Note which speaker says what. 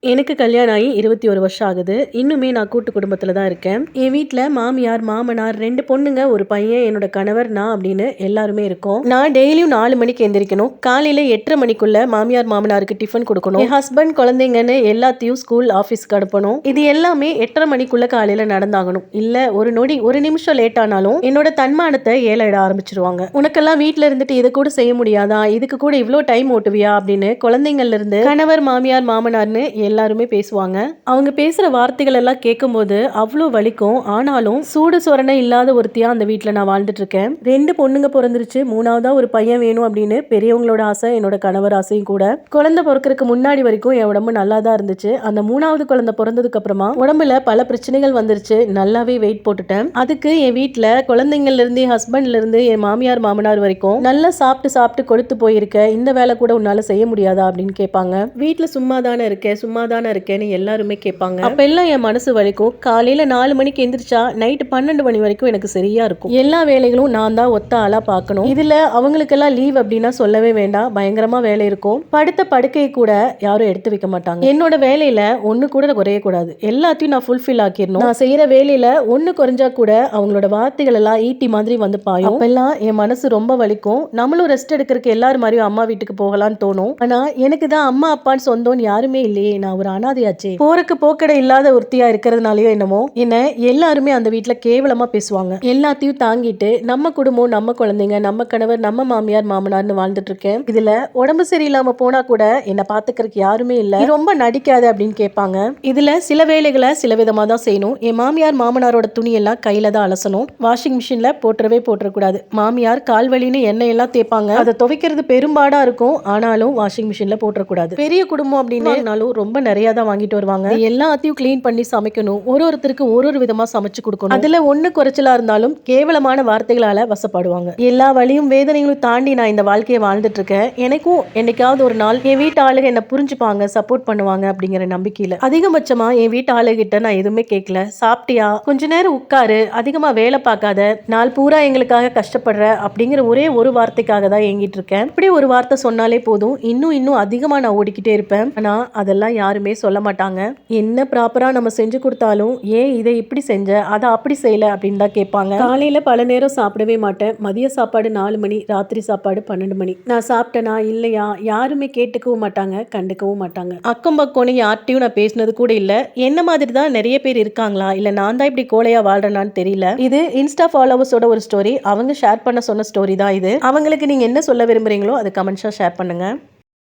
Speaker 1: எனக்கு கல்யாணம் ஆகி 21 வருஷம் ஆகுது. இன்னுமே நான் கூட்டு குடும்பத்துல தான் இருக்கேன். என் வீட்ல மாமியார், மாமனார், 2 பொண்ணுங்க, 1 பையன், என்னோட கணவர், நான் அப்படின்னு எல்லாருமே இருக்கோம். நான் டெய்லியும் 4 மணிக்கு எந்திரிக்கணும். காலையில 8:30 மணிக்குள்ள மாமியார், மாமனாருக்கு டிஃபன் குடுக்கணும். என் ஹஸ்பண்ட், குழந்தைங்கன்னு எல்லாத்தையும் ஸ்கூல், ஆஃபீஸ்க்கு அனுப்பணும். இது எல்லாமே 8:30 மணிக்குள்ள காலையில நடந்தாகணும். இல்ல ஒரு நொடி, ஒரு நிமிஷம் லேட் ஆனாலும் என்னோட தன்மானத்தை ஏலயிட ஆரம்பிச்சிருவாங்க. உனக்கெல்லாம் வீட்ல இருந்துட்டு இதை கூட செய்ய முடியாதா? இதுக்கு கூட இவ்ளோ டைம் ஓட்டுவியா? அப்படின்னு குழந்தைங்கள்ல இருந்து கணவர், மாமியார், மாமனார்னு எல்லாருமே பேசுவாங்க. அவங்க பேசுற வார்த்தைகள் எல்லாம் கேட்கும்போது அவ்வளோ வலிக்கும். ஆனாலும் சூடு சொரணை இல்லாத ஒருத்தியா அந்த வீட்டுல நான் வாழ்ந்துட்டு இருக்கேன். 2 பொண்ணுங்க பிறந்துருச்சு, 3வதா ஒரு பையன் வேணும் அப்படின்னு பெரியவங்களோட ஆசை, என்னோட கணவர் ஆசையும் கூட. குழந்தை பிறக்கிறதுக்கு முன்னாடி வரைக்கும் என் உடம்பு நல்லா தான் இருந்துச்சு. அந்த 3வது குழந்தை பிறந்ததுக்கு அப்புறமா உடம்புல பல பிரச்சனைகள் வந்துருச்சு. நல்லாவே வெயிட் போட்டுட்டேன். அதுக்கு என் வீட்டுல குழந்தைங்கள்ல இருந்து, என் ஹஸ்பண்ட்ல இருந்து, என் மாமியார், மாமனார் வரைக்கும் நல்லா சாப்பிட்டு சாப்பிட்டு கொழுத்து போயிருக்க, இந்த வேலை கூட உன்னால செய்ய முடியாதா அப்படின்னு கேட்பாங்க. வீட்டுல சும்மா தானே இருக்கேன், சும்மா தானே இருக்கேன்னு எல்லாருமே கேட்பாங்க. அப்ப எல்லாம் என் மனசு வலிக்கும். காலையில 4 மணிக்கு எந்திரிச்சா நைட்டு 12 மணி வரைக்கும் எனக்கு சரியா இருக்கும். எல்லா வேலைகளும் நான் தான் ஒத்த ஆளா பார்க்கணும். இதுல அவங்களுக்கெல்லாம் லீவ் அப்படின்னா சொல்லவே வேண்டாம். பயங்கரமா வேலை இருக்கும். படுத்த படுக்கையை கூட யாரும் எடுத்து வைக்க மாட்டாங்க. என்னோட வேலையில ஒண்ணு கூட குறைய கூடாது. எல்லாத்தையும் நான் ஃபுல்ஃபில் ஆக்கிடணும். நான் செய்யற வேலையில ஒண்ணு குறைஞ்சா கூட அவங்களோட வார்த்தைகள் எல்லாம் ஈட்டி மாதிரி வந்து பாயும். அப்பெல்லாம் என் மனசு ரொம்ப வலிக்கும். நம்மளும் ரெஸ்ட் எடுக்கிறதுக்கு எல்லாரும் மாதிரியும் அம்மா வீட்டுக்கு போகலான்னு தோணும். ஆனா எனக்கு தான் அம்மா அப்பான்னு சொந்தம்னு யாருமே இல்லையே. நான் ஒரு அனாதையாச்சே. போறக்கு போக்கடை இல்லாத ஒருத்தியா இருக்கிறதுனாலயோ என்னமோ என்ன எல்லாருமே அந்த வீட்டுல கேவலமா பேசுவாங்க. எல்லாத்தையும் தாங்கிட்டு நம்ம குடும்பம், நம்ம குழந்தைங்க, நம்ம கணவர், நம்ம மாமியார், மாமனார்னு வாழ்ந்துட்டு இருக்கேன். இதுல உடம்பு சரியில்லாம போனா கூட என்ன பாத்துக்கிறதுக்கு யாருமே இல்ல. ரொம்ப நடிக்காது அப்படின்னு கேட்பாங்க. இதுல சில வேலைகளை சில விதமா தான் செய்யணும். என் மாமியார், மாமனாரோட துணி எல்லாம் கையில தான் அலசணும். வாஷிங் மிஷின்ல போட்டுறக்கூடாது. மாமியார் கால்வலின்னு எண்ணெய் எல்லாம் தேய்ப்பாங்க. அதை துவைக்கிறது பெரும்பாடா இருக்கும். ஆனாலும் வாஷிங் மிஷின்ல போட்டுறக்கூடாது. பெரிய குடும்பம் அப்படின்னு ரொம்ப நிறைய தான் வாங்கிட்டு வருவாங்க. எல்லாத்தையும் கிளீன் பண்ணி சமைக்கணும். ஒருத்தருக்கு ஒரு விதமா சமைச்சு கொடுக்கணும். அதுல ஒண்ணு குறைச்சலா இருந்தாலும் கேவலமான வார்த்தைகளால வசப்படுவாங்க. எல்லா வலியும் வேதனைகளும் தாண்டி நான் இந்த வாழ்க்கையை வாழ்ந்துட்டு இருக்கேன். எனக்கும் என்னைக்காவது ஒரு நாள் என் வீட்டு ஆளுங்க என்ன புரிஞ்சுப்பாங்க, சப்போர்ட் பண்ணுவாங்க அப்படிங்கிற நம்பிக்கையில. அதிகபட்சமா என் வீட்டு ஆளுகிட்ட நான் எதுவுமே கேட்கல. சாப்பிட்டியா, கொஞ்ச நேரம் உட்காரு, அதிகமா வேலை பார்க்காத, நாள் பூரா எங்களுக்காக கஷ்டப்படுற அப்படிங்கிற ஒரே ஒரு வார்த்தைக்காக தான் ஏங்கிட்டு இருக்கேன். இப்படி ஒரு வார்த்தை சொன்னாலே போதும், இன்னும் அதிகமா நான் ஓடிக்கிட்டே இருப்பேன். ஆனா அதெல்லாம் யாருமே சொல்ல மாட்டாங்க. என்ன ப்ராப்பரா நம்ம செஞ்சு கொடுத்தாலும் ஏன் இதை இப்படி செஞ்ச, அதை அப்படி செய்யல அப்படின்னு தான் கேட்பாங்க. காலையில பல நேரம் சாப்பிடவே மாட்டேன். மதிய சாப்பாடு 4 மணி, ராத்திரி சாப்பாடு 12 மணி. நான் சாப்பிட்டேனா இல்லையா யாருமே கேட்டுக்கவும் மாட்டாங்க, கண்டுக்கவும் மாட்டாங்க. அக்கம் பக்கம்னு யார்ட்டையும் நான் பேசினது கூட இல்ல. என்ன மாதிரி தான் நிறைய பேர் இருக்காங்களா, இல்ல நான் தான் இப்படி கோலையா வாழ்றேனான்னு தெரியல. இது இன்ஸ்டா ஃபாலோவர்ஸோட ஒரு ஸ்டோரி. அவங்க ஷேர் பண்ண சொன்ன ஸ்டோரி தான் இது. அவங்களுக்கு நீங்க என்ன சொல்ல விரும்புறீங்களோ அதை கமெண்ட்ஸா ஷேர் பண்ணுங்க.